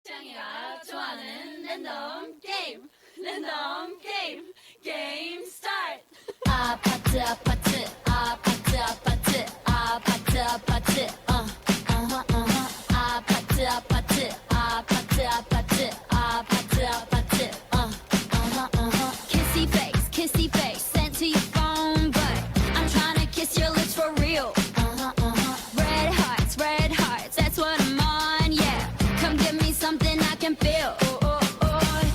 짱이가 좋아하는 랜덤 게임 게임 스타트. 아파트 아파트 아파트 아파트 아파트 아파트 아파트 아파트 아파트 아파트 아파트 아파트 kissy face sent to your phone but I'm trying to kiss your lips for real. Red hearts, that's what I'm on, yeah. Come give me something I can feel.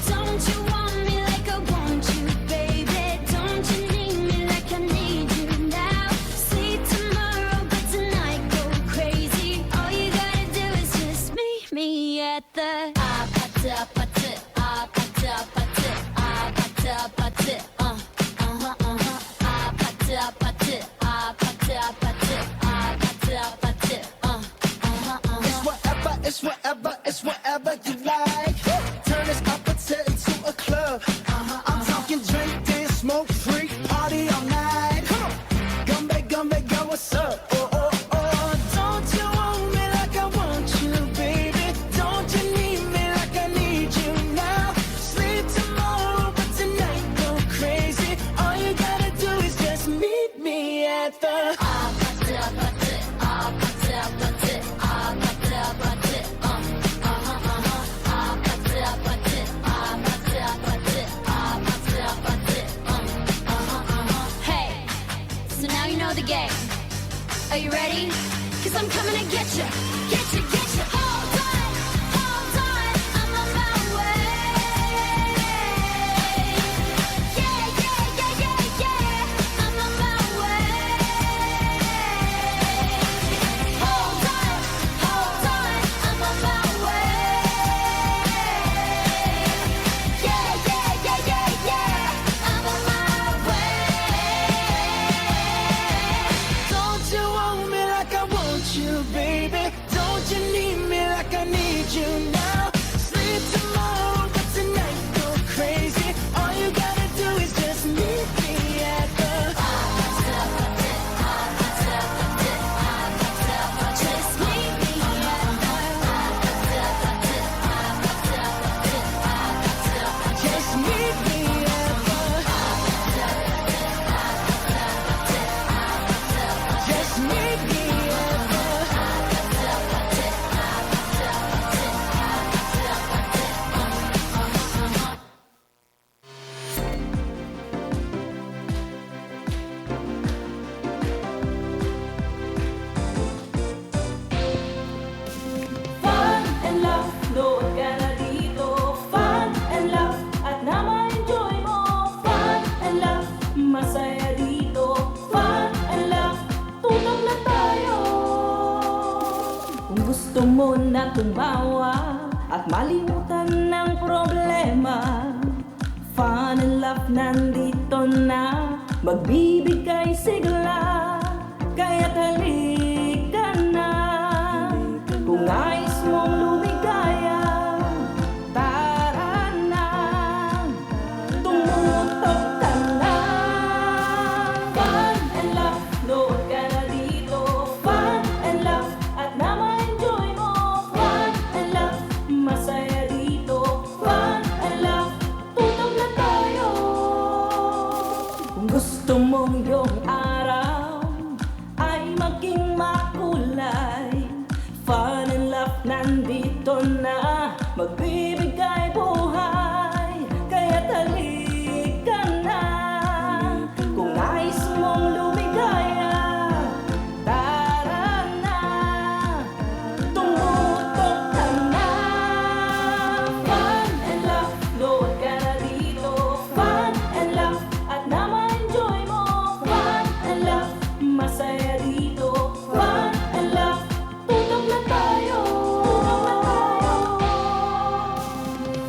Don't you want me like I want you, baby? Don't you need me like I need you now? Sleep tomorrow, but tonight go crazy. All you gotta do is just meet me at the 아파트 아파트 아파트 아파트 아파트 아파트 아파트 아파트 아파트 아파트 아파트 아파트 It's whatever, it's whatever you like. Turn this opposite into a club. I'm talking drink, dance, smoke, freak, party all night. Come on, gumbe, girl, what's up? Don't you want me like I want you, baby? Don't you need me like I need you now? Sleep tomorrow, but tonight go crazy. All you gotta do is just meet me at the 아파트 아파트 아파트 아파트 아파트 아파트 아파트 아파트 아파트 Hey, so now you know the game. Are you ready? Cause I'm coming to get you, get you, get you. Hold on, I'm on my way. Yeah, I'm on my way. Hold on, I'm on my way. Yeah, I'm on my way. Don't you want me like I want you, baby? Don't you need me like I need you now? Sleep tomorrow, but tonight go crazy. All you gotta do is just meet me at the Just meet me just meet me at the just meet me at Fun and laugh, nood ka na dito. Fun and laugh, at na-ma-enjoy mo. Fun and laugh, masaya dito. Fun and laugh, tutok na tayo. Kung gusto mo na tumawa at malimutan ng problema, Fun and laugh nandito na, magbibigay sigla. Kaya't halika na. Kung nais mong lumigaya, tara na, tumutok ka na. Fun and laugh, nood ka na dito. Fun and laugh, at na-ma-enjoy mo. Fun and laugh, masaya dito. Fun and laugh, tutok na tayo. Kung gusto mong iyong araw ay maging makulay, Fun and laugh nandito na, magbibigay buhay. Kaya't halika na. Kung nais mong lumigaya, tara na, tumutok ka na. Fun and laugh, nood ka na dito. Fun and laugh, at na-ma-enjoy mo. Fun and laugh, masaya dito. Fun and laugh, tutok na tayo.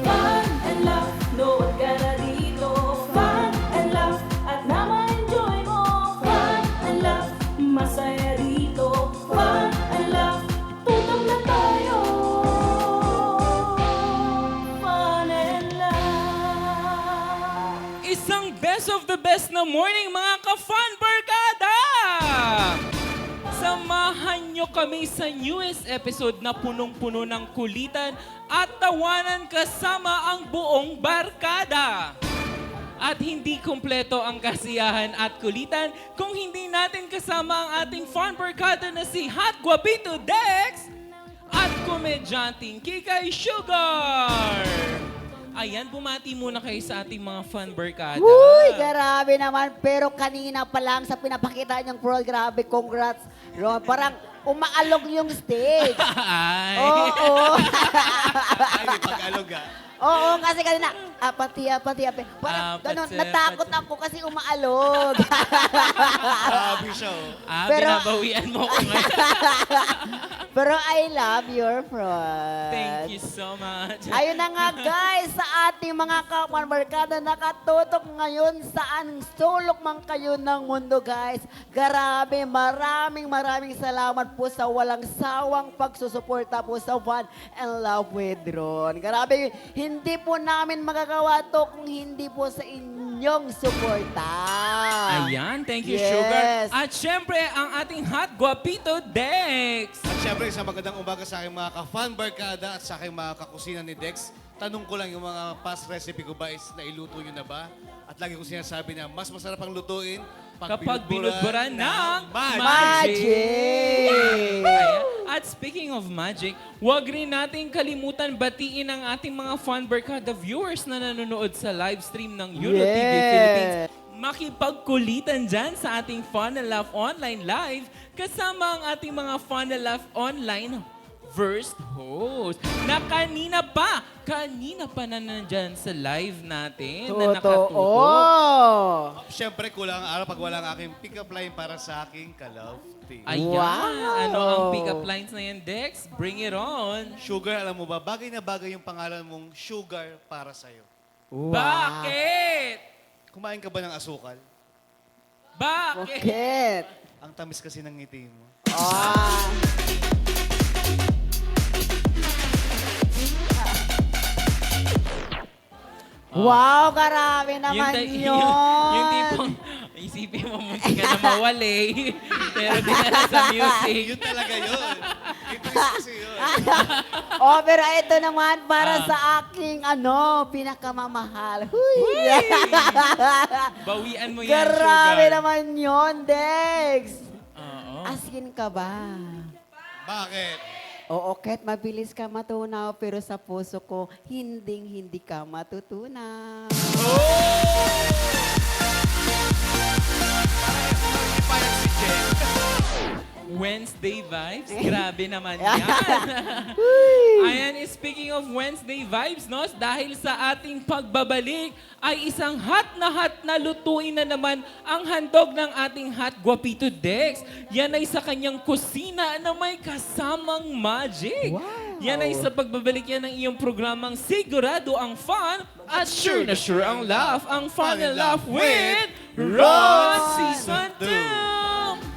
Fun and laugh, nood ka na dito. Fun and laugh, at na-ma-enjoy mo. Fun and laugh, masaya dito. Fun and laugh, tutok na tayo. Fun and laugh. Isang best of the best na morning mga ka-fun barkada! Samahan nyo nyo kami sa newest episode na punong-puno ng kulitan at tawanan kasama ang buong barkada. At hindi kumpleto ang kasiyahan at kulitan kung hindi natin kasama ang ating fun barkada na si Hot Guapito Dex at komedyanting Kikay Sugar. Ayan, bumati muna kayo sa ating mga fun barkada. Uy, grabe naman. Pero kanina pa lang sa pinapakita niyang pro, grabe, congrats. Ron, parang umaalog yung stage. Ay. Oo. Ay, may pag-alog ah. Oo, kasi kanina, apati. Parang ganun, natakot ako kasi umaalog. Grabe siya oh. Pero- Binabawian mo ko ngayon. Pero I love your front. Thank you so much. Ayun na nga guys, sa ating mga kapan barkada nakatutok ngayon saan sulok man kayo ng mundo guys. Grabe, maraming salamat po sa walang sawang pagsusuporta po sa Fun and Love with Ron. Grabe, hindi po namin magagawa to kung hindi po sa inyong suporta. Ayan, thank you, Yes. Sugar. At syempre, ang ating Hot Guapito Dex. At syempre, isang magandang umaga sa aking mga ka-fan barkada at sa aking mga kakusina ni Dex. Tanong ko lang yung mga past recipe ko ba is nailuto nyo na ba? At lagi ko sinasabi na mas masarap ang lutuin Kapag binudburan ng Magic! Ayan. At speaking of magic, huwag rin natin kalimutan batiin ang ating mga fun barkada viewers na nanonood sa live stream ng Yulo TV Yes. Philippines. Makipagkulitan dyan sa ating Fun and Laugh Online Live kasama ang ating mga Fun and Laugh Online first host na kanina pa na nandyan sa live natin na nakatutok. Totoo! Syempre, kulang ang araw pag wala ang aking pick-up line para sa aking ka-love team. Ayan. Wow. Ano ang pick-up lines na yan, Dex? Bring it on. Sugar, alam mo ba, bagay na bagay yung pangalan mong Sugar para sa'yo. Bakit? Kumain ka ba ng asukal? Bakit? Bakit? Ang tamis kasi ng ngiti mo. Ah. Wow, grabe naman yun. Yung tipong, isipin mo munti ka na mawali. Pero dinala sa music. Yun talaga yun. Ito kasi yun. Oh, pero ito naman para sa aking pinakamamahal. Huy! Bawian mo yan, Grabe Sugar. naman yun, Dex. Oo. Askin ka ba? Bakit? Oo, kahit mabilis ka matunaw, pero sa puso ko, hindi ka matutunaw. Wednesday vibes? Grabe naman yan. Ayan, speaking of Wednesday vibes, no? Dahil sa ating pagbabalik, ay isang hot na lutuin na naman ang handog ng ating Hot Guapito Dex. Yan ay sa kanyang kusina na may kasamang magic. Wow. Yan ay sa pagbabalik yan ng iyong programang sigurado ang fun at sure na sure ang laugh. Ang Fun and Laugh with Ron Season 2!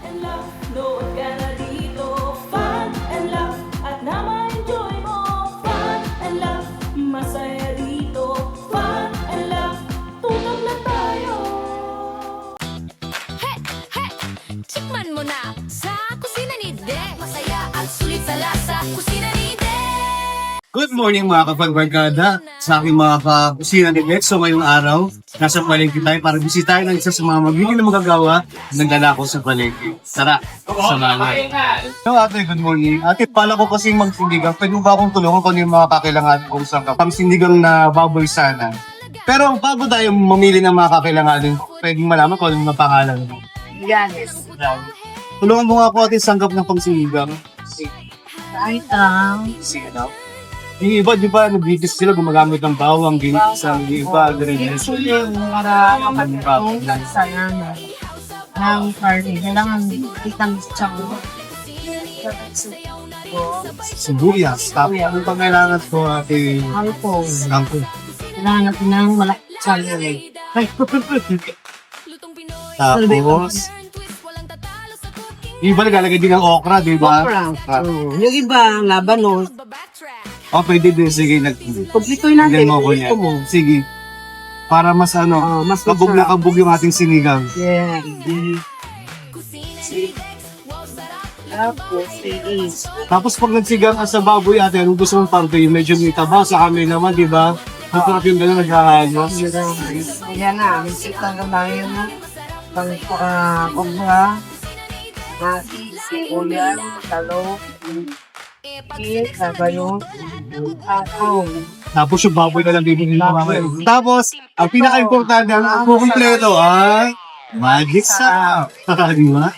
and laugh, load ka na dito. Fun and laugh at na ma-enjoy mo. Fun and laugh, masaya dito. Fun and laugh, tutok na tayo. Hey, hey! Tikman mo na sa kusina ni Dex. Masaya at sulit sa lasa, kusina ni Dex. Good morning mga kapagbarkada sa aking mga kakusina ni Dex. So ngayong araw, nasa palengke tayo para bisitahin ang isa sa mga magiging na magagawa ng lalako sa palengke. Tara, samahan natin. Hello ate, good morning. Ate, pala ko kasing magsindigang. Pwede mo ba akong tulungan kung ano yung mga kakailangan kong sangkap? Pangsindigang na baboy sana. Pero bago tayo mamili ng mga kakailangan, pwede malaman kung ano yung pangalan mo. Yes. Tulungan mo nga po ate sangkap ng pangsindigang. Kahit ang Sige daw. Yung iba, di ba, nag-vitis sila gumagamit ng bawang, ginisa, yung iba, ganyan. usually para makatulong sa ng party. Kailangan itang tsang Sibuyas. Tapos, anong pangailangan ko, ate? Hangpong. Sangko. Kailangan natin ng malaking salary. Ay, Lutong Pinoy, Tapos, turn twist, walang tatalo sa cooking. yung iba naglalagay din ng okra, di ba? Ah. Yung iba, labanos. Backtrack. Pwede din. Sige, Kumplituin natin. Bigyan mo ko niya. Gusto mo. Sige. Para mas mas kabog na masarap. kabog yung ating sinigang. Yeah. Kusina ni Dex, wow sarap. Tapos, iis. Tapos pag nagsigang ka sa baboy ate, anong gusto mong parte? Yung medyo may taba, sa kami naman, di ba? Masarap yung gano'n naghahalos. Yan na, bisita ka lang yun na. Pang-kubra, nasi, sikuyan, talong, sabayon, atong. Tapos yung baboy na lang bibili mo mamaya. Tapos, ang pinaka-importante, ang kumpleto ay magic sarap. Di ba?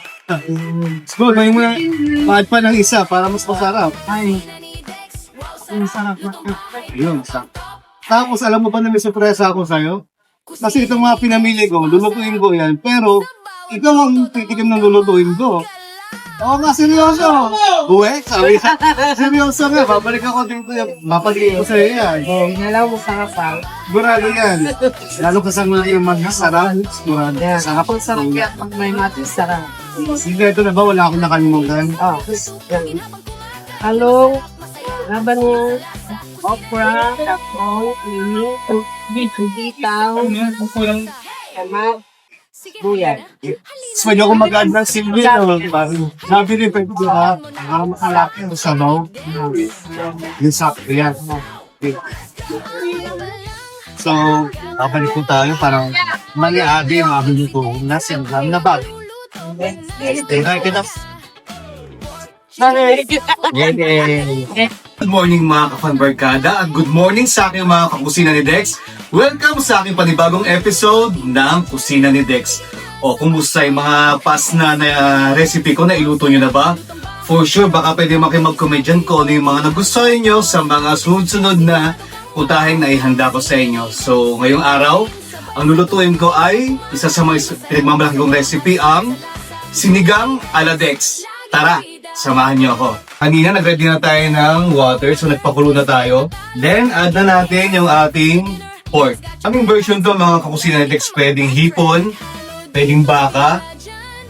Siguro, gawin mo na, mahal pa ng isa para mas masarap. Ay, ang sarap na. Yun, sarap. Tapos, alam mo ba na may surpresa ako sa'yo? Kasi itong mga pinamili ko, lulutuin ko yan. Pero, ikaw ang titikim ng lulutuin ko. Oo nga, seryoso. Uwe, sabi ka. Seryoso nga, babalik ako dito. Mapagiging ko sa'yo yan. Oh, inalaw mo sa kasal. Sigurado yan. Lalo kasama yung mag-sarap. Sigurado. Yan, Sarap. kapag sarap yan, pag may mati, sarap. Sige, ito na ba? Wala akong nakalimutan. Oh, yan. Hello, laban niya. Okra, tapong, bitaw, tama, buyan. Tapos pwede ako mag-add ng silbi. No? Sabi rin, pwede ka. Para makalaki mo sa baw. Yung sakto yan. Okay. So, babalik po tayo. Parang mali-abi yung abili ko. Nasa lang na bag. Tingnan kita. Good morning mga ka-fanbarkada at good morning sa aking mga kakusina ni Dex. Welcome sa aking panibagong episode ng Kusina ni Dex. O kumusta yung mga past na recipe ko na iluto nyo na ba? For sure, baka pwede mag-comment dyan kung ano yung mga nagustuhan nyo sa mga sunod-sunod na putahin na ihanda ko sa inyo. So ngayong araw, ang lulutuin ko ay isa sa mga pinagmamalaki kong recipe ang sinigang ala Dex. Tara! Samahan niyo ako. Kanina nag-ready na tayo ng water, so nagpakulo na tayo. Then, add na natin yung ating pork. Aming version to mga kakusina ni Dex, pwedeng hipon, pwedeng baka,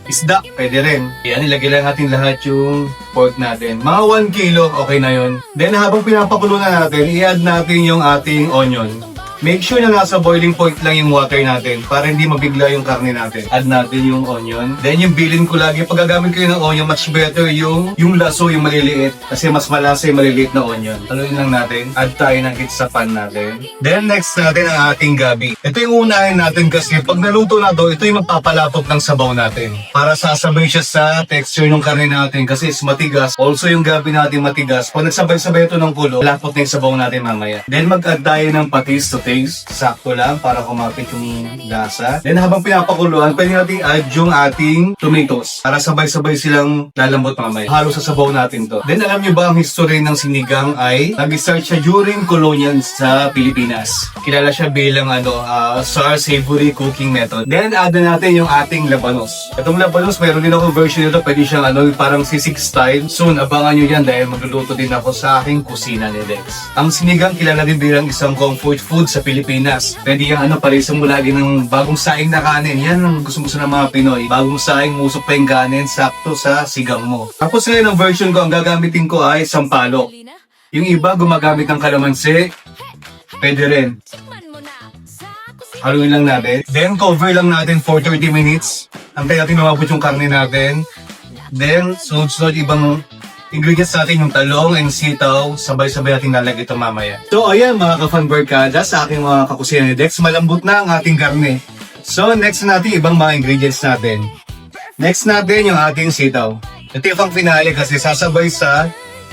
isda, pwede rin. Yan, ilagay lang natin lahat yung pork natin. Mga 1 kilo, okay na yun. Then, habang pinapakulo na natin, i-add natin yung ating onion. Make sure na nasa boiling point lang yung water natin para hindi mabigla yung karne natin. Add natin yung onion. Then yung bilin ko lagi, pag gagamit kayo ng onion, much better yung laso, yung maliliit. Kasi mas malasa yung maliliit na onion. Taluin lang natin. Add tayo ng hit sa pan natin. Then next natin ang ating gabi. Ito yung unahin natin kasi pag naluto na to, ito yung magpapalapot ng sabaw natin. Para sasabay siya sa texture ng karne natin kasi is matigas. Also yung gabi natin matigas. Pag nagsabay-sabay ito ng kulo, lapot na yung sabaw natin mamaya. Then mag-add tayo ng patis to taste. Sakto lang para kumapit yung lasa. Then habang pinapakuluan, pwede natin add yung ating tomatoes para sabay-sabay silang lalambot mamaya. Halo sa sabaw natin to. Then alam nyo ba ang history ng sinigang ay nag-start siya during colonial sa Pilipinas. Kilala siya bilang sour savory cooking method. Then add na natin yung ating labanos. Itong labanos, mayroon din ako version nito. Pwede siyang parang sisig style. Soon, abangan nyo yan dahil magluluto din ako sa aking kusina ni Dex. Ang sinigang kilala din bilang isang comfort food sa Pilipinas. Pwede yung palisan mo lagi ng bagong saing na kanin. Yan ang gusto ng mga Pinoy. Bagong saing, musok pa yung kanin, sakto sa sigang mo. Tapos ngayon ang version ko, ang gagamitin ko ay sampalok. Yung iba gumagamit ng kalamansi. Pwede rin. Haluin lang natin. Then cover lang natin for 30 minutes. Antay natin lumabot yung karne natin. Then sunod-sunod ibang ingredients natin yung talong and sitaw, sabay-sabay natin lalagay ito mamaya. So ayan mga ka-fanbarkada, sa aking mga kakusina ni Dex, malambot na ang ating karne. So next natin ibang mga ingredients natin. Next natin yung ating sitaw. Ito yung pang finale kasi sasabay sa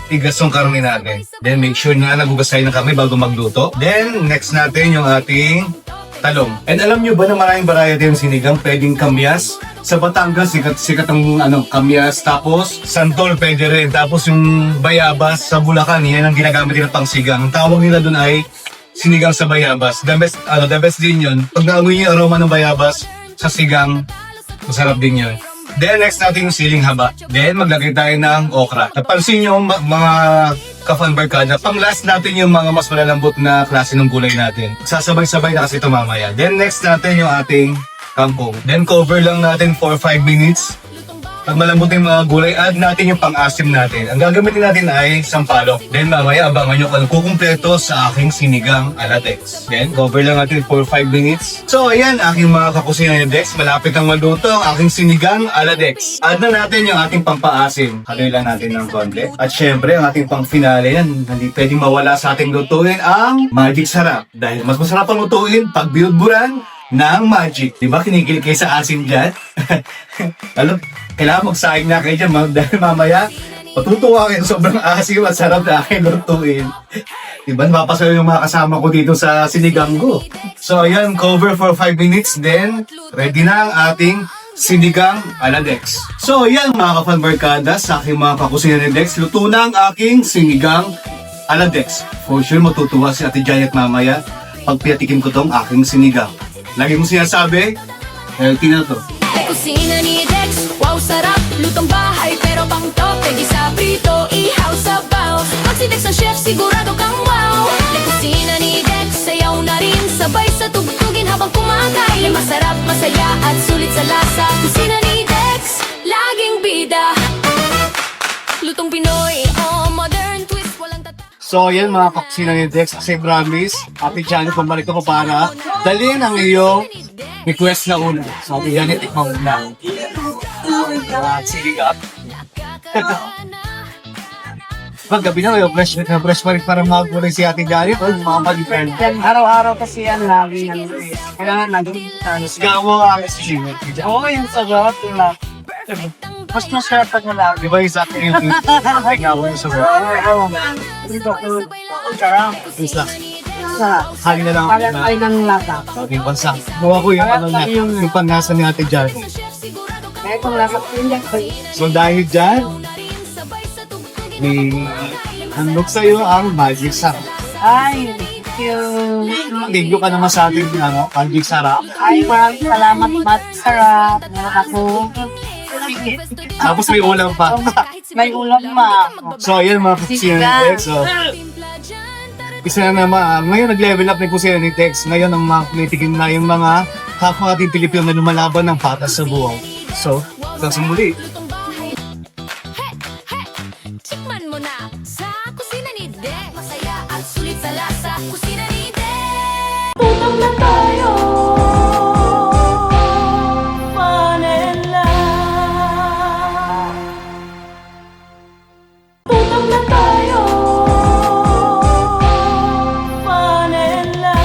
tigas ng karne natin. Then make sure na nagugas tayo ng karne bago magluto. Then next natin yung ating talong. And alam nyo ba na maraming variety yung sinigang? Pwedeng kamyas. Sa Batangas, sikat ang kamyas. Tapos, santol pwede rin. Tapos yung bayabas sa Bulacan, yan ang ginagamit nila pang sigang. Ang tawag nila dun ay sinigang sa bayabas. The best din yun. Pag naamoy yung aroma ng bayabas sa sigang, masarap din yun. Then next natin yung siling haba. Then maglagay tayo ng okra. Napansin nyo mga ka-fanbarkada, pang last natin yung mga mas malalambot na klase ng gulay natin. Sasabay-sabay na kasi ito mamaya. Then next natin yung ating kangkong. Then cover lang natin for 5 minutes. pag malambot na yung mga gulay, add natin yung pang-asim natin. Ang gagamitin natin ay sampalok. Then mamaya abangan nyo kung kukumpleto sa aking sinigang ala Dex. Then cover lang natin for 5 minutes. So ayan, aking mga kakusina ni Dex. Malapit ang maluto ang aking sinigang ala Dex. Add na natin yung ating pang-paasim. Haluin lang natin ng konti. At syempre, ang ating pang-finale yan, hindi pwedeng mawala sa ating lutuin ang magic sarap. Dahil mas masarap ang lutuin pag binudburan ng magic. Diba kinikilig kayo sa asim dyan? Alam, kailangan magsaing na kayo dyan dahil mamaya matutuwa kayo sobrang asim at sarap na aking lutuin. Diba, napapasaya yung mga kasama ko dito sa sinigang ko. So ayan, cover for 5 minutes, then ready na ang ating sinigang ala Dex. So ayan mga ka-fan barkada, sa aking mga kakusina ni Dex, luto na ang aking sinigang ala Dex. For sure matutuwa si Ate Janet mamaya pag pinatikim ko tong aking sinigang. Lagi mo sinasabi, healthy na to. Kusina ni Dex, wow sarap, lutong bahay pero pang top, pwede sa prito, ihaw sabaw. Pag si Dex ang chef, sigurado kang wow. Kusina ni Dex, sayaw na rin, sabay sa tugtugin habang kumakain. Masarap, masaya at sulit sa lasa. Kusina ni Dex, laging bida. Lutong Pinoy, oh modern twist, walang tata. So ayan mga kakusina ni Dex, kasi promise, Ate Janet, pumalik ako para dalhin ang iyong request na una. So Ate Janet, ikaw na. Sige up. Paggabi na kayo, fresh pa rin para magulay si Ate Janet o mga mag-friend. Yan, araw-araw kasi yan, lagi yan. Kailangan naging Sigaw mo ang Janet. Oo, yung sarap nila. Mas masarap pag nalagi. Di ba yung sa akin yung sigaw mo yung sobrang? Oo. Dito ko, sarap. Isa. Sarap. Hali na lang Parang ay ng lasa. Okay, bansa. Gawa ko yung ano niya, yung panasa ni Ate Janet. Kaya kung lasa ko yun, So dahil dyan, may handog sa'yo ang magic sarap. ay, thank you. Linggo ka naman sa atin, ano, magic sarap. Ay, maraming salamat, Mat. Sarap. Meron ako. Tapos may ulam pa. May ulam ma. So, ayan mga kusina ni Tex. So, isa na naman, ngayon nag-level up na yung kusina ni Tex. Ngayon, ang mga pinitikin na yung mga kapwa ating Pilipino na lumalaban ng patas sa buwang. So, hanggang sa muli. Tikman mo na sa kusina ni Dex. Masaya at sulit sa lasa. Kusina ni Dex. Tutong na tayo, fun and laugh. Tutong na tayo, fun and laugh.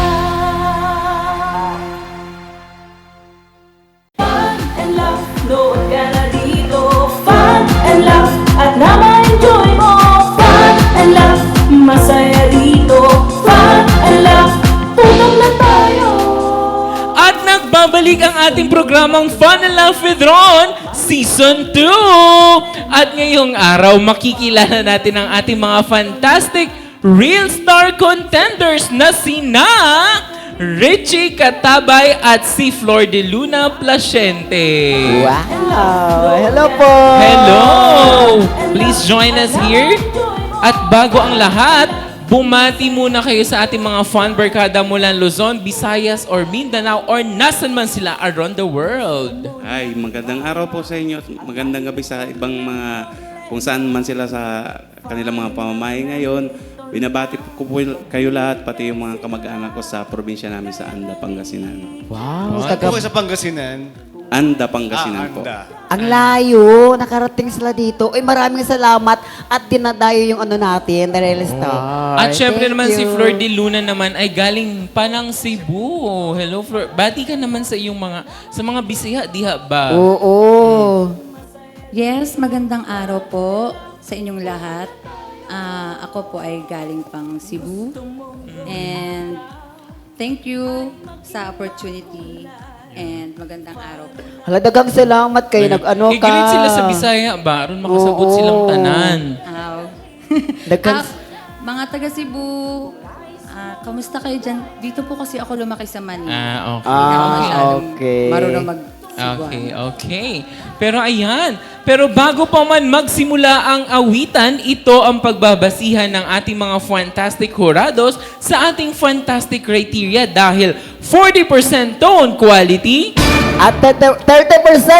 Fun and laugh, load ka na dito. Fun and laugh, at na-enjoy mo. Fun and laugh, masaya dito. Fun and laugh, tutong na tayo. At nagbabalik ang ating programang Fun and Laugh with Ron Season 2! At ngayong araw, makikilala natin ang ating mga fantastic Real Star Contenders na sina Richie Katabay at si Flor de Luna Placiente. Wow! Hello po! Hello! Please join us here. At bago ang lahat, bumati muna kayo sa ating mga fun barkada mula Luzon, Visayas, or Mindanao, or nasan man sila around the world. Ay, magandang araw po sa inyo. Magandang gabi sa ibang mga kung saan man sila sa kanilang mga pamamahay ngayon. Binabati ko po kayo lahat, pati yung mga kamag-anak ko sa probinsya namin sa Anda, Pangasinan. Wow! Saan po kayo sa Pangasinan? Anda, Pangasinan po. Anda. Ang layo, nakarating sila dito. Uy, maraming salamat at dinadayo yung ano natin, the Real Star. At syempre Thank naman si you. Flor de Luna naman ay galing pa ng Cebu. Hello Flor. Bati ka naman sa iyong sa mga Bisaya, diha ba? Oo. Yes, magandang araw po sa inyong lahat. Ako po ay galing pang Cebu. And thank you sa opportunity. And magandang araw po. Haladagang salamat kayo. Nag-ano ka. Kikilit sila sa Bisaya ba? Aron makasabot Oo. silang tanan. Dagang- Mga taga Cebu, kamusta kayo dyan? Dito po kasi ako lumaki sa Manila. Okay. Hindi ako masyadong okay. marunong mag-Cebuano. Okay. Pero ayan. Pero bago pa man magsimula ang awitan, ito ang pagbabasihan ng ating mga fantastic jurados sa ating fantastic criteria dahil 40% tone quality, At 30%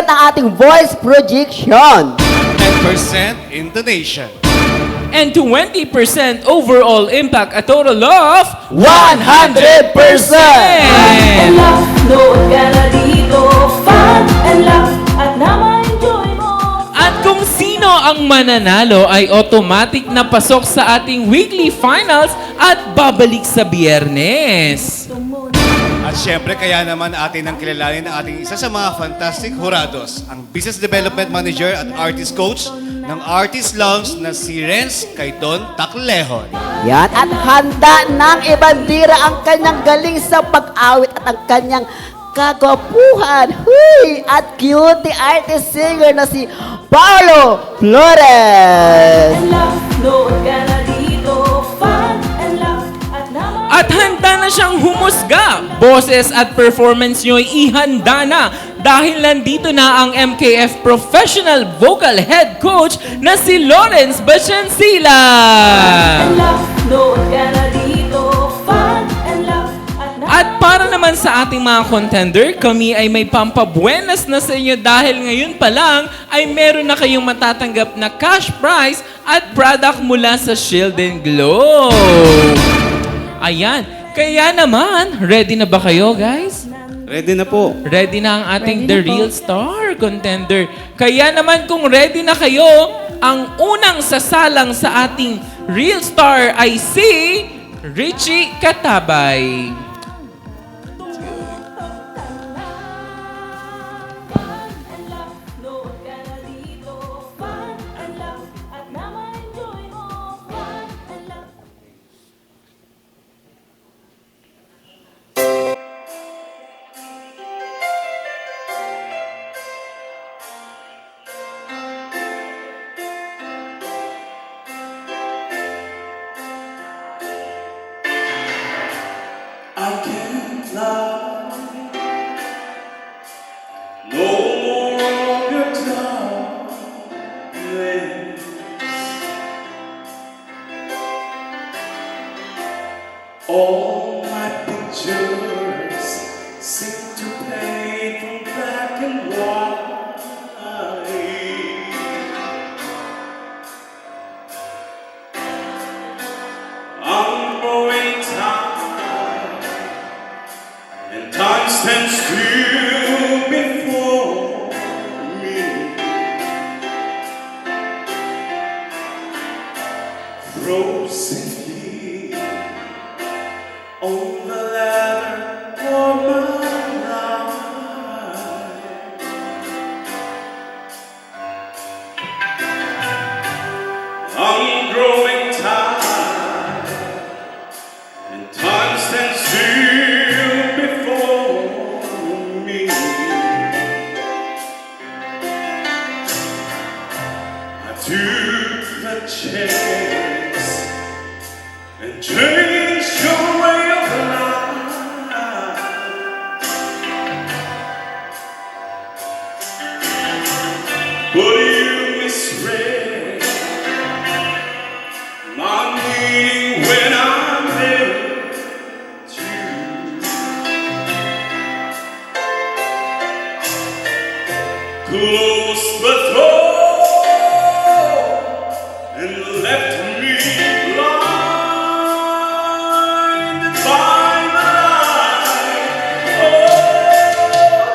ang ating voice projection. 10% intonation. And 20% overall impact, a total of 100%! And laugh, nood ka na dito. Fun and laugh at na-enjoy mo. At kung sino ang mananalo ay automatic na pasok sa ating weekly finals at babalik sa Biyernes. At syempre, kaya naman atin ang kilalanin ang ating isa sa mga fantastic hurados, ang Business Development Manager at Artist Coach ng Artist Lounge na si Renz Kaiton Taclejon. Yan, at handa ng ibandira ang kanyang galing sa pag-awit at ang kanyang kagwapuhan. Huy! At cutie artist singer na si Paolo Flores. And laugh, nood ka na dito. Fun and laugh at na-enjoy. At handa na siyang humusga. Boses at performance nyo'y ihanda na dahil nandito na ang MKF Professional Vocal Head Coach na si Lawrence Bachansila. And laugh, nood ka na dito. Fun and laugh at At para naman sa ating mga contender, kami ay may pampabuenas na sa inyo dahil ngayon pa lang ay meron na kayong matatanggap na cash prize at product mula sa Shield and Glow. Ayan. Kaya naman, ready na ba kayo, guys? Ready na po. Ready na ang ating The Real Star contender. Kaya naman kung ready na kayo, ang unang sasalang sa ating Real Star ay si Richie Katabay. nood ka na dito. Fun and laugh at na-enjoy mo. Fun and laugh. I can't fly no longer darling. All my pictures seem to paint from black and white. I'm growing tired, and time stands still before me. Frozen feet on the ladder for my life. I'm growing tired, and time stands still before me. I took the chance and changed your way of life. But you misread my meaning when I met you. Closed the door and left me blinded by the light. Oh,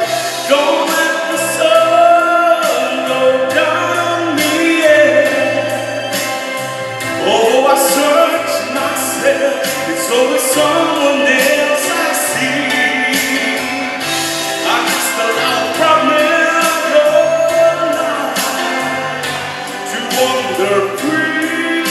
don't let the sun go down me yet. Oh, I search myself, it's always someone else I see. I just allow problem your life to wander free.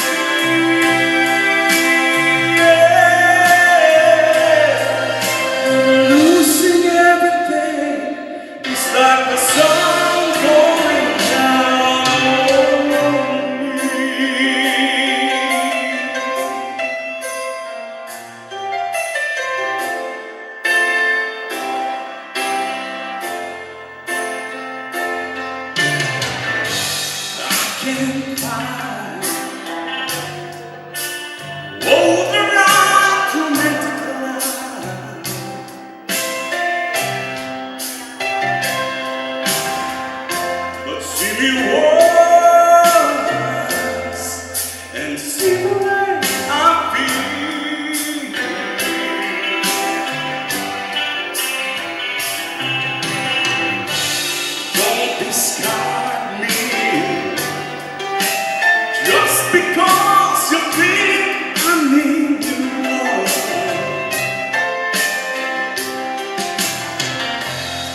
because you think I need you more.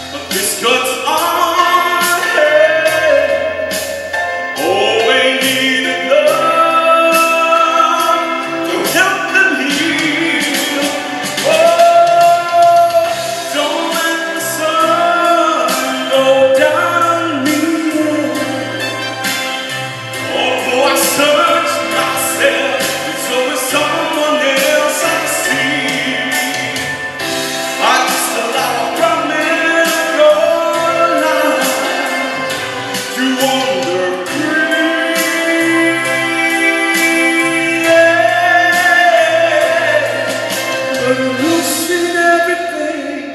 But this cuts our head. Oh, we need a love to help them heal. Oh, don't let the sun go down me. Although I search myself, it's always someone else I see. I just allow a promise your life to wander free. But losing everything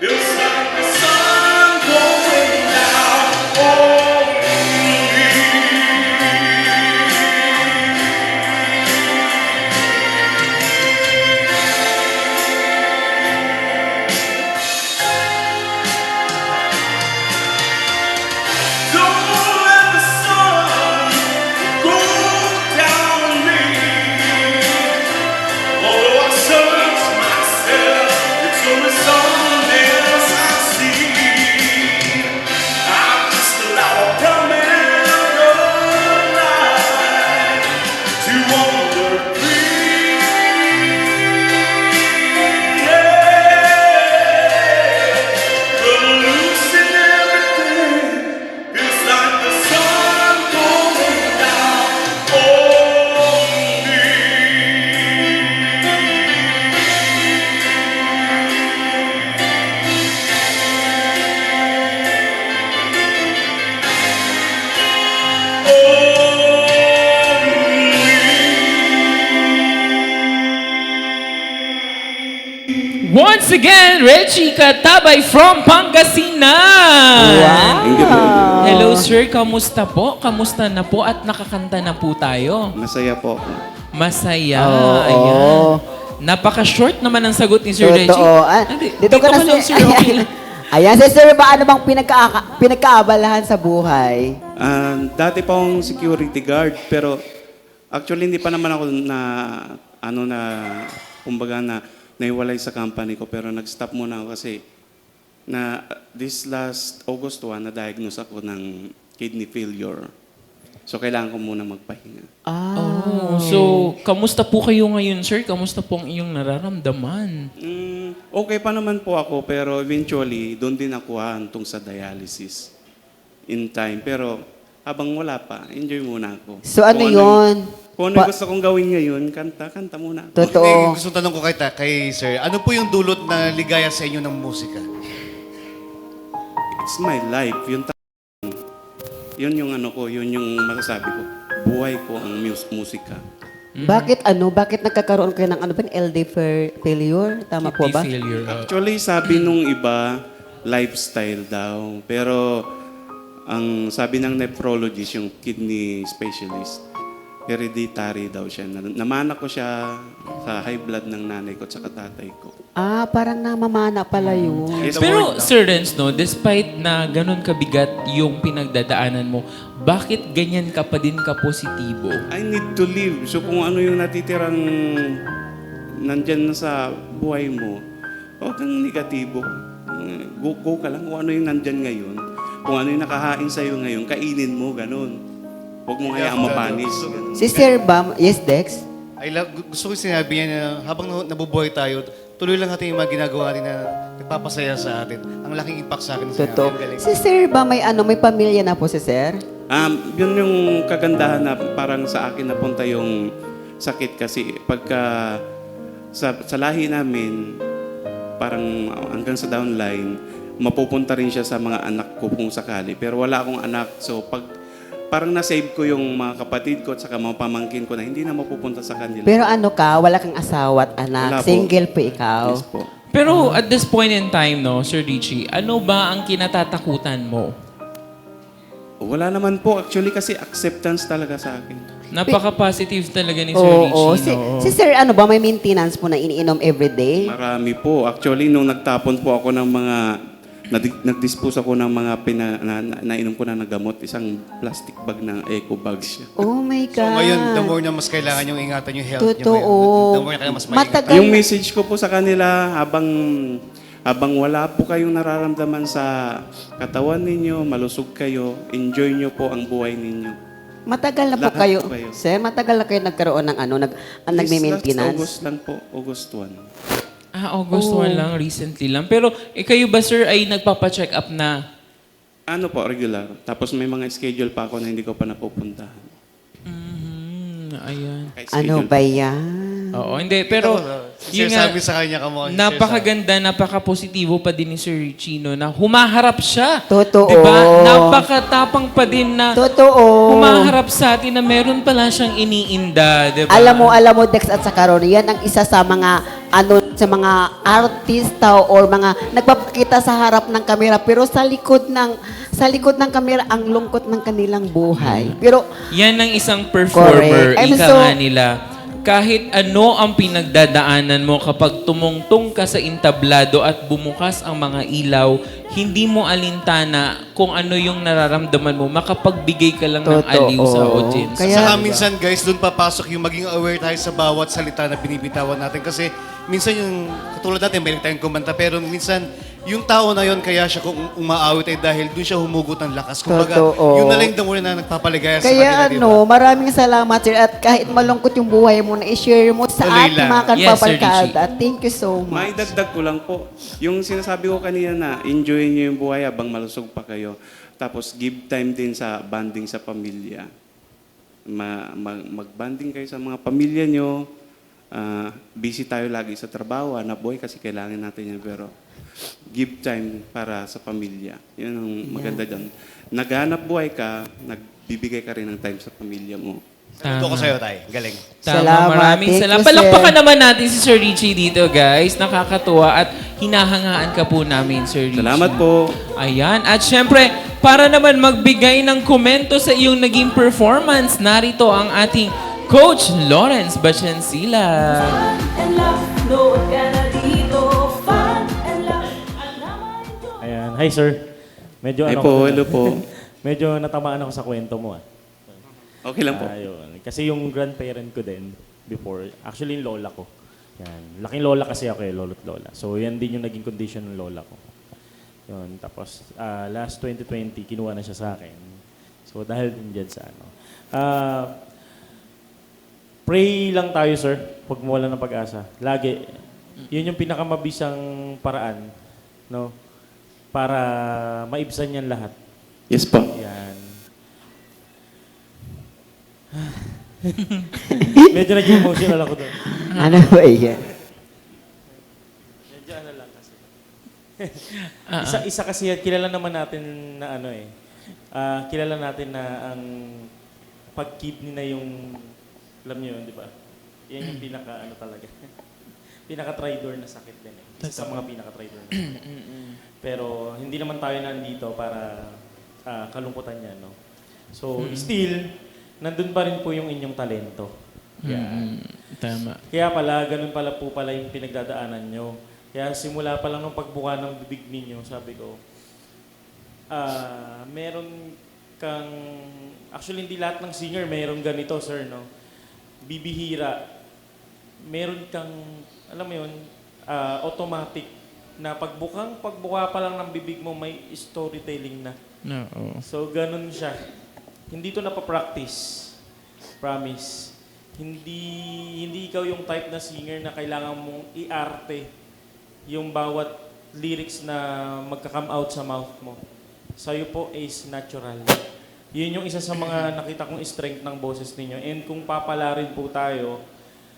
feels like the sun going down on me. Don't let the sun go down on me. Although I search myself, it's only someone else I see. I just allow a promise life to wander free. But losing everything feels like the sun going down on me. Once again, Reggie Katabay from Pangasinan! Thank you po. Hello sir, kamusta po? Kamusta na po at nakakanta na po tayo? Masaya po ako. Masaya. Oo. Ayan. Napaka-short naman ang sagot ni Sir Reggie. Totoo. Dito ka na lang, sir. Okay lang. Ayan, si Sir, ba ano bang pinagkaabalahan sa buhay? Dati pa akong security guard, pero actually hindi pa naman ako kumbaga naiwalay sa company ko, pero nag-stop muna ako kasi this last August 1, na-diagnose ako ng kidney failure. So, kailangan ko muna magpahinga. Oh, so, kamusta po kayo ngayon, sir? Kamusta po ang iyong nararamdaman? Okay pa naman po ako, pero eventually, doon din ako hantong sa dialysis in time. Pero habang wala pa, enjoy muna ako. So, ano yun? Kung ano yung gusto kong gawin ngayon, kanta muna ako. Totoo. Gusto tanong ko kay Sir, ano po yung dulot na ligaya sa inyo ng musika? It's my life. Yun yung ano ko, yun yung masasabi ko. Buhay ko ang musika. Bakit nagkakaroon kayo ng LD failure? Tama po ba? Kidney failure. Actually, sabi nung iba, lifestyle daw. Pero ang sabi ng nephrologist, yung kidney specialist, hereditary daw siya. Namana ko siya sa high blood ng nanay ko at saka tatay ko. Parang namamana pala yun. Yes, Pero, Sir Renz, despite na ganun kabigat yung pinagdadaanan mo, bakit ganyan ka pa din ka-positibo? I need to live. So kung ano yung natitirang nandyan na sa buhay mo, huwag kang negatibo. Go ka lang kung ano yung nandyan ngayon. Kung ano yung nakahain sa'yo ngayon, kainin mo, ganun. Huwag mo hayaang mapanis. Si Sir Bam, yes, Dex? Gusto ko sinabi niya na habang nabubuhay tayo, tuloy lang natin yung mga ginagawa natin na nagpapasaya sa atin. Ang laking impact sa akin. Totoo. Si Sir ba may pamilya na po si Sir? Yun yung kagandahan na parang sa akin napunta yung sakit kasi pagka sa lahi namin, parang hanggang sa downline, mapupunta rin siya sa mga anak ko kung sakali. Pero wala akong anak. So parang na-save ko yung mga kapatid ko at saka mga pamangkin ko na hindi na mapupunta sa kanila. Pero wala kang asawa at anak. Wala po. Single po ikaw. Yes po. Pero at this point in time, Sir Richie, ano ba ang kinatatakutan mo? Wala naman po. Actually kasi acceptance talaga sa akin. Napaka-positive talaga ni Sir Oo. Richie. Si Sir, may maintenance po na iniinom everyday? Marami po. Actually, nung nagtapon po ako ng mga nag-dispose ako ng mga nainom ko na gamot. Isang plastic bag ng eco bags siya. Oh my So God. ngayon, the more na mas kailangan yung ingatan yung health niyo Totoo. ngayon, the more na kailangan mas maingat. Matagal. Yung message ko po sa kanila, habang wala po kayong nararamdaman sa katawan ninyo, malusog kayo, enjoy nyo po ang buhay ninyo. Matagal na po Lahat kayo. po kayo. Sir, matagal na kayo nagkaroon ng nagme-maintenance. August lang po, August 1. August 1 lang, recently lang. Pero kayo ba, sir, ay nagpapa-check up na? Ano po, regular. Tapos may mga schedule pa ako na hindi ko pa napupuntahan. Ayan. Kahit Ano schedule ba yan? Oo, hindi. Pero, yun nga, Sabi sa kanya, come on. napakaganda, napaka-positibo pa din ni Sir Chino na humaharap siya. Totoo. Diba? Napakatapang pa din na Totoo. humaharap sa atin na meron pala siyang iniinda. Diba? Alam mo Dex at sa Karon, yan ang isa sa mga sa mga artista or mga nagpapakita sa harap ng kamera pero sa likod ng kamera ang lungkot ng kanilang buhay. Pero Yan ang isang performer. Correct. I'm Ika so- nga nila. Kahit ano ang pinagdadaanan mo kapag tumungtong ka sa entablado at bumukas ang mga ilaw, hindi mo alintana kung ano yung nararamdaman mo. Makapagbigay ka lang ng Totoo. aliw sa audience. Kaya- Saka minsan guys, doon papasok yung maging aware tayo sa bawat salita na binibitawan natin. Kasi minsan yung, katulad natin, may tayong kumanta, pero minsan yung tao na yon kaya siya kung umaawit ay dahil doon siya humugot ng lakas. Kumbaga, Totoo. yun na lang yung damo na nagpapaligaya sa kaya kanila. diba? maraming salamat sir at kahit malungkot yung buhay mo na i-share mo sa Tuloy ating lang. mga Yes, Sir kanpaparkada. Thank you so May much. dagdag ko lang po. Yung sinasabi ko kanina na enjoy nyo yung buhay habang malusog pa kayo. Tapos give time din sa bonding sa pamilya. Mag-bonding kayo sa mga pamilya nyo. Busy tayo lagi sa trabaho, hanap buhay kasi kailangan natin yan. Pero give time para sa pamilya. Yun ang maganda dyan. Naghanap buhay ka, nagbibigay ka rin ng time sa pamilya mo. Saludo ko sa'yo, Tay. Galing. Tama, Salamat. maraming Thank salamat. you, sir. Palakpakan naman natin si Sir Richie dito, guys. Nakakatuwa at hinahangaan ka po namin, Sir Richie. Salamat po. Ayan. At syempre, para naman magbigay ng komento sa iyong naging performance, narito ang ating Coach Lawrence Bachansila. Fun and love, load ka na dito. Fun and love, at na-enjoy. Ayan. Hi, sir. Medyo Hey ano po, ko- hello po. Medyo natamaan ako sa kwento mo. Okay lang po. Ayun. Kasi yung grandparent ko din before, actually yung lola ko. Yan. Laking lola kasi ako lolo't lola. So yan din yung naging condition ng lola ko. Yun. Tapos last 2020, kinuha na siya sa akin. So dahil din dyan sa ano. Pray lang tayo, sir. Huwag mawala ng pag-asa. Lagi. Yun yung pinakamabisang paraan, no? Para maibsan yan lahat. Yes po. Yan. Medyo naging emotional ako doon. Ano ba yan? Medyo ano lang kasi. Isa kasi yan, kilala naman natin na ano eh. Kilala natin na ang pag-kidney na yung, alam niyo yun, di ba? Yan yung pinaka ano talaga. Pinaka-tridor na sakit din eh. Isa sa mga pinaka-tridor na sakit. Pero hindi naman tayo nandito para kalungkutan yan, no? So, still, nandun pa rin po yung inyong talento. Yan. Tama. Kaya pala, ganun pala po pala yung pinagdadaanan nyo. Kaya simula pa lang ng pagbuka ng bibig ninyo, sabi ko, meron kang, actually hindi lahat ng singer meron ganito, sir, no? Bibihira. Meron kang, alam mo yun, automatic na pagbuka pa lang ng bibig mo, may storytelling na. Oo. So, ganun siya. Hindi to napapractice. Promise. Hindi ikaw yung type na singer na kailangan mong i-arte yung bawat lyrics na magka-come out sa mouth mo. Sa'yo po is natural. Yun yung isa sa mga nakita kong strength ng boses ninyo. And kung papalarin po tayo,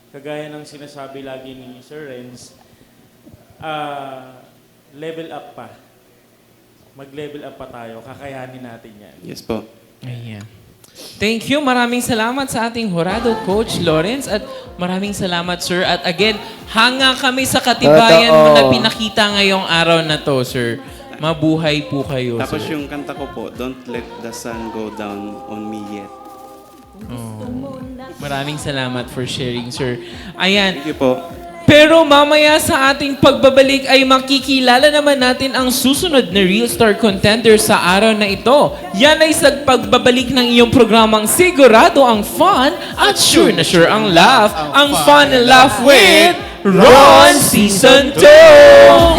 kagaya ng sinasabi lagi ni Sir Renz, level up pa. Mag-level up pa tayo. Kakayanin natin yan. Yes po. Ayan. Thank you. Maraming salamat sa ating Horado Coach Lawrence at maraming salamat, sir. At again, hanga kami sa katibayan mo na pinakita ngayong araw na to, sir. Mabuhay po kayo, Tapos sir. yung kanta ko po, Don't Let the Sun Go Down on Me Yet. Maraming salamat for sharing, sir. Ayan. Thank you po. Pero mamaya sa ating pagbabalik ay makikilala naman natin ang susunod na Real Star Contender sa araw na ito. Yan ay sa pagbabalik ng iyong programang sigurado ang fun at sure na sure ang laugh. Ang fun and laugh with Ron Season 2!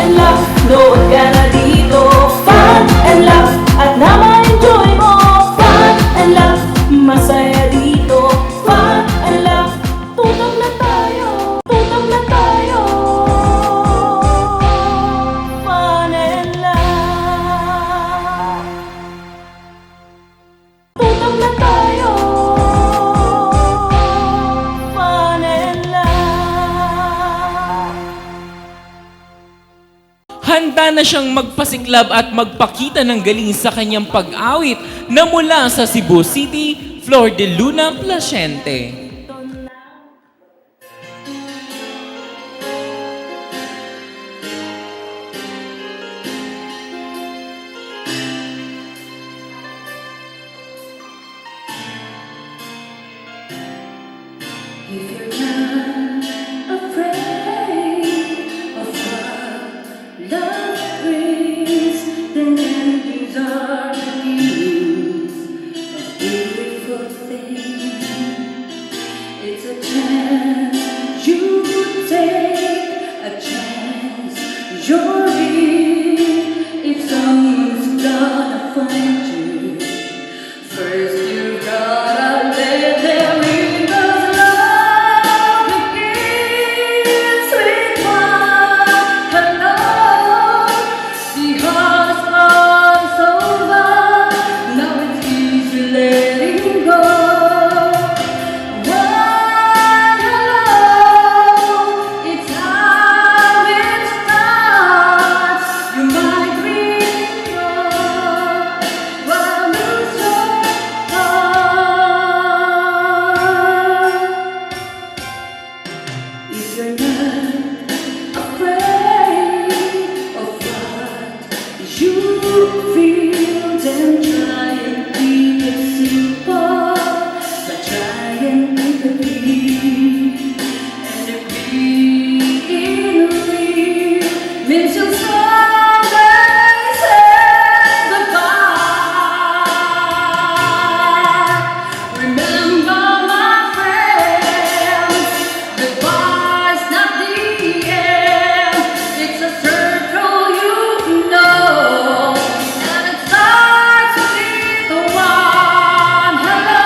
and laugh, nood ka na dito. Fun and laugh, at na-enjoy mo. Fun and laugh, masaya dito. Fun and laugh, tutok na tayo. Tutok na tayo. Fun and laugh. Tutok na tayo. Fun and laugh. Handa na siyang magpasiklab at magpakita ng galing sa kanyang pag-awit na mula sa Cebu City, Flor de Luna Placiente. If you're not afraid of what love brings, then endings are the meanings of beautiful things. It's a chance you take, a chance you're in. If someone's gonna find you, first you gotta let them in. 'Cause love begins with one hello. The heart's lost over, now it's easy letting go. One hello, it's how it starts. You might read your while lose your heart. If you're not afraid of what you feel, then try and keep it simple. But try and keep it real. And if being real means you'll someday say goodbye, remember my friends, goodbye's not the end. It's a circle you know, and it starts with the one hello.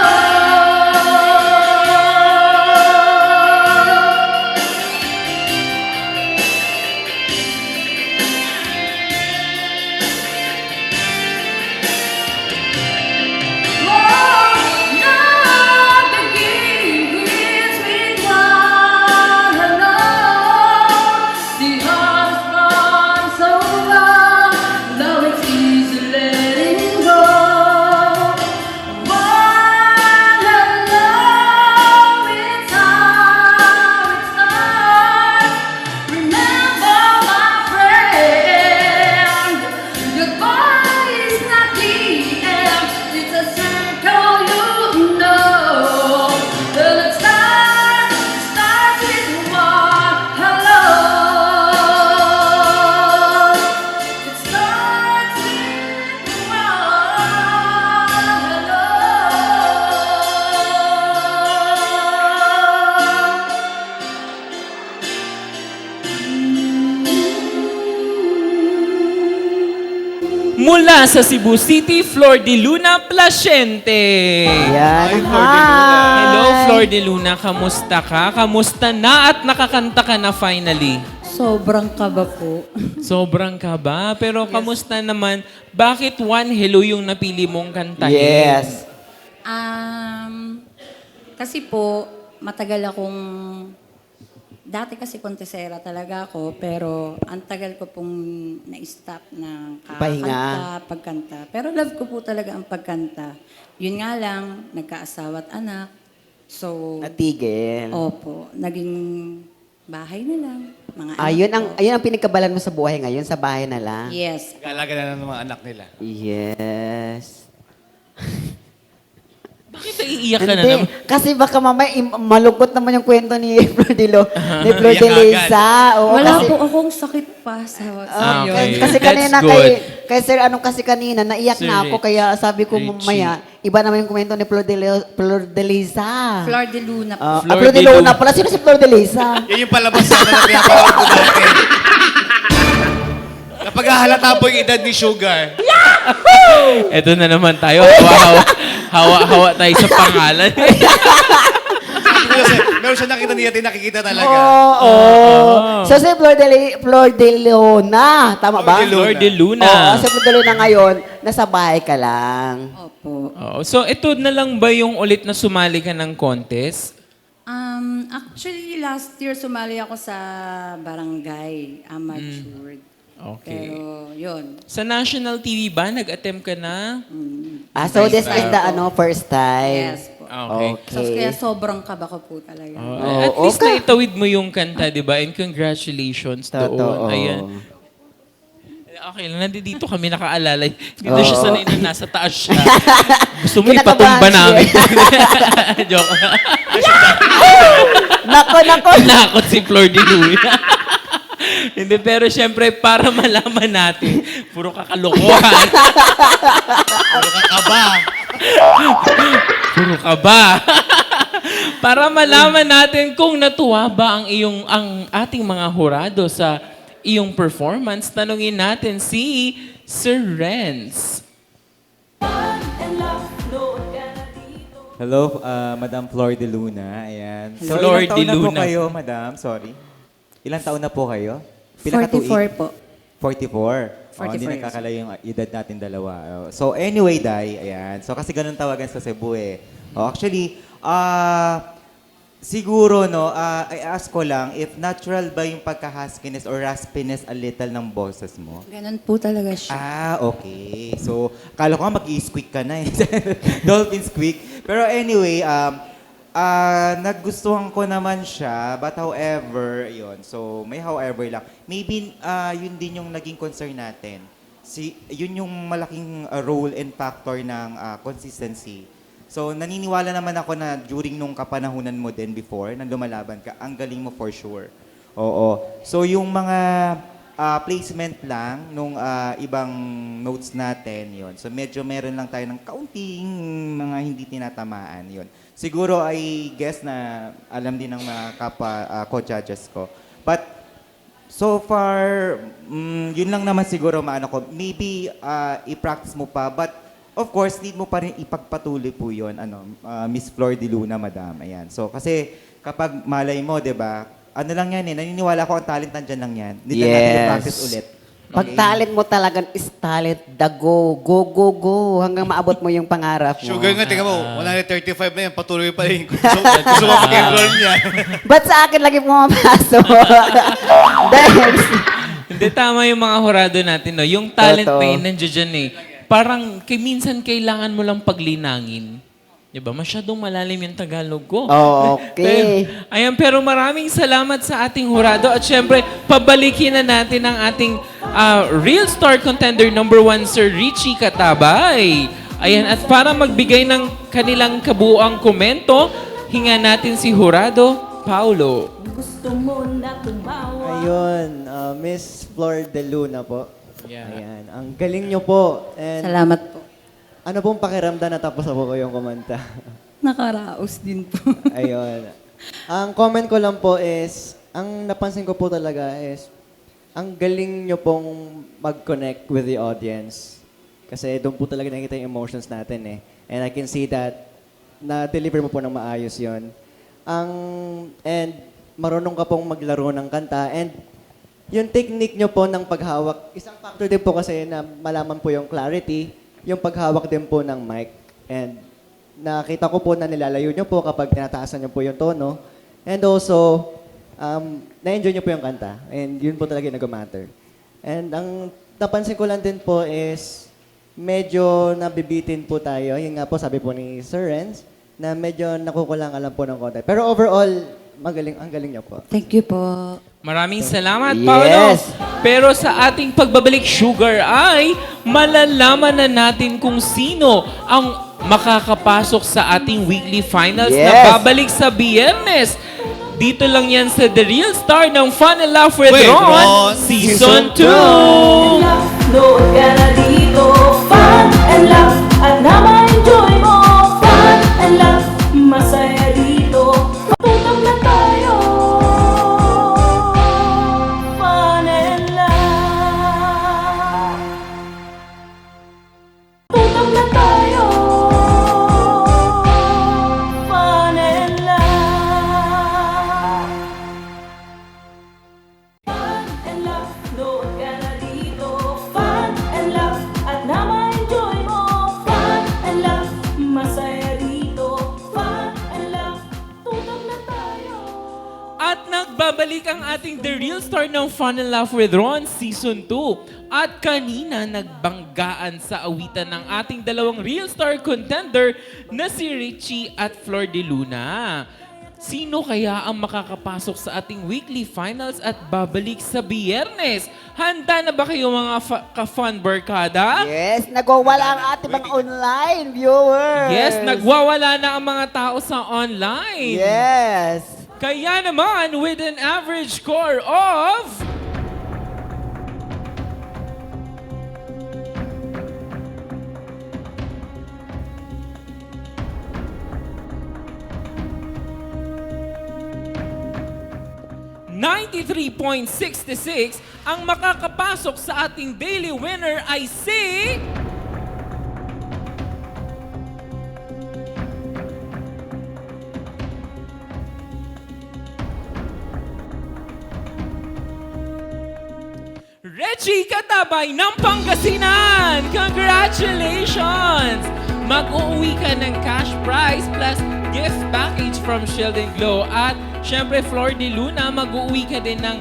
Love begins with one hello. The heart runs over, now it's easy letting go. One hello, it's how it starts. Remember, my friend, goodbye is not the end. It's a circle you know. Till it starts with one hello. It starts with one hello. Mula sa Cebu City, Flor de Luna Placiente. Yan. Hello, Flor de Luna. Kamusta ka? Kamusta na at nakakanta ka na finally? Sobrang kaba po. Sobrang kaba. Pero kamusta naman? Bakit One Hello yung napili mong kantahin? Yes. Kasi po, matagal akong... Dati kasi kontesera talaga ako, pero ang tagal ko pong na-stop ng Pahinga. pagkanta. Pero love ko po talaga ang pagkanta. Yun nga lang, nagkaasawa at anak. So, Natigil. opo, naging bahay na lang. Mga anak Ayun ko. ayun ang pinagkabalan mo sa buhay ngayon, sa bahay na lang. Yes. Nag-aalaga na ng mga anak nila. Yes. Bakit iiyak ka na Hindi, naman. kasi baka mamaya malungkot naman yung kwento ni Flor de Lo, ni Flor de Iyak Liza. Oo, Wala kasi, po akong sakit pa sa Ah, Okay, kasi that's kanina good. kay Sir Anong kasi kanina, naiyak Sir na ako, Rich- kaya sabi ko Richie. mamaya, iba naman yung kwento ni Flor de Liza. Flor de Luna po. Ah, Flor Flor de de Luna Luna. pala. Sino si Flor de Liza? Yan yung palabas sa na pinapanood ko dati. Napaghahalata po yung edad ni Sugar. Eto na naman tayo. Hawa-hawa tayo sa pangalan. Sabi ko kasi, meron siya nakita niya, nakikita talaga. Oo. So si Flor de Luna. Tama ba? Flor de Flor de Luna. Luna. Oo, si Flor de Luna ngayon, nasa bahay ka lang. Opo. Oo. So, ito na lang ba yung ulit na sumali ka ng contest? Actually, last year sumali ako sa barangay, amateur. Okay. Pero, yun. Sa national TV ba, nag-attempt ka na? So this is the first time. Yes po. Okay. So, kaya sobrang kaba ko po talaga. At least naitawid mo yung kanta, di ba? And congratulations Totoo. doon. Ayan. Okay lang, nandito kami nakaalala. Dito siya sanay na nasa taas siya. Gusto mo Kinakabahan ipatumba siya. namin. Joke. Nako. Nakot si Flor de Luna. Hindi, pero syempre, para malaman natin, puro kakalokohan. Puro kakaba. Puro ka ba? Para malaman natin kung natuwa ba ang ating mga hurado sa iyong performance, tanungin natin si Sir Renz. Hello, Madam Flor de Luna. Ayan. So, Flor ilang de taon na po Luna. kayo, Madam? Sorry. Ilang taon na po kayo? 44 po. 44. 44 Hindi years. nagkakalayo yung edad natin dalawa. So, anyway, Day, ayan. So, kasi ganun tawagan sa Cebu eh. Actually, siguro, no, I ask ko lang, if natural ba yung pagka-huskiness or raspiness a little ng boses mo? Ganun po talaga siya. Okay. So, kala ko nga mag-i-squeak ka na eh. Dolphin squeak. Pero anyway, nagustuhan ko naman siya, but however, yun. So, may however lang. Maybe, yun din yung naging concern natin. Yun yung malaking role and factor ng consistency. So, naniniwala naman ako na during nung kapanahunan mo din before, na lumalaban ka, ang galing mo for sure. Oo. So, yung mga placement lang nung ibang notes natin, yon. So, medyo meron lang tayo ng kaunting mga hindi tinatamaan, yon. Siguro, I guess na alam din ng mga co-judges ko. But, so far, yun lang naman siguro maano ko. Maybe, i-practice mo pa, but of course, need mo pa rin ipagpatuloy po yun, Miss Flor de Luna, Madam. Ayan. So, kasi kapag malay mo, di ba, ano lang yan eh, naniniwala ko ang talent nandyan lang yan. Hindi na natin i-practice ulit. Pag talent mo talagang is talent, go, hanggang maabot mo yung pangarap mo. Sugar nga, tingnan mo, 135 na yan, patuloy pa rin. Gusto mo mag-enroll niya. Ba't sa akin lagi pumapasok? Dahil, Hindi, tama yung mga hurado natin, no? Yung talent Totoo. na yun, nandiyan dyan eh. Parang, minsan kailangan mo lang paglinangin. Diba? Masyadong malalim yung Tagalog ko. Oh, okay. Ayan, pero maraming salamat sa ating hurado. At syempre, pabalikin na natin ang ating Real Star Contender #1, Sir Richie Katabay. Ayan, at para magbigay ng kanilang kabuuang komento, hinga natin si Hurado Paulo. Gusto mo na tumawa. Ayun, Miss Flor de Luna po. Yeah. Ayan, ang galing nyo po. And Salamat po. ano pong pakiramdam na tapos na po kayong kumanta? Nakaraos din po. Ayun. Ang comment ko lang po is, ang napansin ko po talaga is, ang galing nyo pong mag-connect with the audience. Kasi doon po talaga nakikita yung emotions natin eh. And I can see that na-deliver mo po ng maayos yon. And marunong ka pong maglaro ng kanta. And yung technique nyo po ng paghawak, isang factor din po kasi na malaman po yung clarity, yung paghawak din po ng mic. And nakita ko po na nilalayo nyo po kapag tinataasan nyo po yung tono. And also, na-enjoy nyo po yung kanta. And yun po talaga yung nag-matter. And ang napansin ko lang din po is, medyo nabibitin po tayo. Yun nga po, sabi po ni Sir Renz, na medyo nakukulangan lang po ng konti. Pero overall, ang galing nyo po. Thank you po. Maraming salamat, Yes. Paolo. Pero sa ating pagbabalik, Sugar, ay malalaman na natin kung sino ang makakapasok sa ating weekly finals Yes. na babalik sa Biyernes. Dito lang yan sa The Real Star ng Fun and Laugh with With Ron, Ron, Season 2. Nood ka na dito, fun and laugh, at na ma-enjoy mo, fun and laugh, masaya dito, tutong na tayo, fun and laugh, tutong na tayo, fun and laugh. Fun and laugh, nood ka na dito. Fun and laugh, at na ma-enjoy mo. Fun and laugh, masaya dito. Fun and laugh, tutong na tayo. At nagbabalik ang ating The Real Star ng Fun and Laugh with Ron Season 2. At kanina nagbanggaan sa awitan ng ating dalawang Real Star contender na si Richie at Flor de Luna. Sino kaya ang makakapasok sa ating weekly finals at babalik sa Biyernes? Handa na ba kayo mga ka-fun barkada? Yes, nagwawala ang ating mga online viewers. Yes, nagwawala na ang mga tao sa online. Yes. Kaya naman, with an average score of... .66, ang makakapasok sa ating daily winner ay si... Reggie Katabay ng Pangasinan! Congratulations! Mag-uuwi ka ng cash prize plus gift package from Shield and Glow. At syempre, Flor de Luna, mag-uuwi ka din ng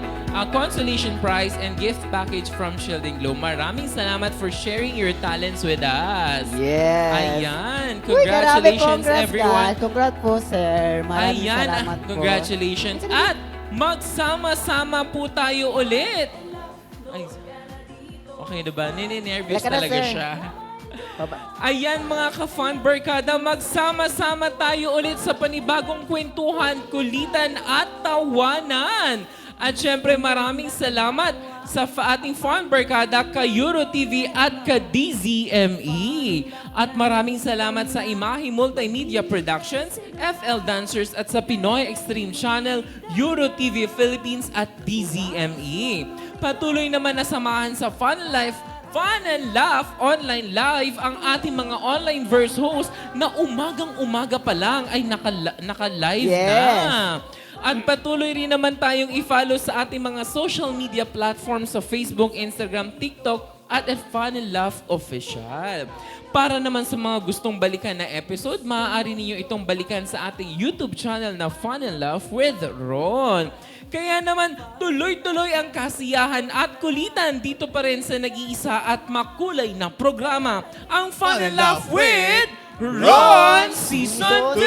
consolation prize and gift package from Shield and Glow. Maraming salamat for sharing your talents with us. Yes. Ayan. Uy, grabe, Congratulations, congrats, everyone. guys. Congrats po, sir. Maraming Ayan, salamat po. congratulations. At magsama-sama po tayo ulit. Ay, okay na ba? Nininervous Laka na, talaga sir. siya. Ayan mga ka-fun barkada, magsama-sama tayo ulit sa panibagong kwentuhan, kulitan at tawanan. At syempre maraming salamat sa ating fun barkada ka Euro TV at ka DZME. At maraming salamat sa Imahe Multimedia Productions, FL Dancers at sa Pinoy Extreme Channel, Euro TV Philippines at DZME. Patuloy naman na samahan sa Fun and Laugh online live ang ating mga online verse host na umagang-umaga pa lang ay naka-live na. At patuloy rin naman tayong i-follow sa ating mga social media platforms sa Facebook, Instagram, TikTok at Fun and Laugh Official. Para naman sa mga gustong balikan na episode, maaari ninyo itong balikan sa ating YouTube channel na Fun and Laugh with Ron. Kaya naman, tuloy-tuloy ang kasiyahan at kulitan dito pa rin sa nag-iisa at makulay na programa, ang Fun and Laugh with Ron Season 2!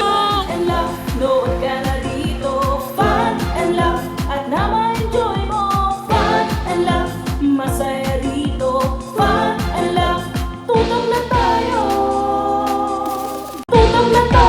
And laugh, nood ka na dito. Fun and laugh, at na ma-enjoy mo. Fun and laugh, masaya dito. Fun and laugh, tutong na tayo. Tutong na tayo.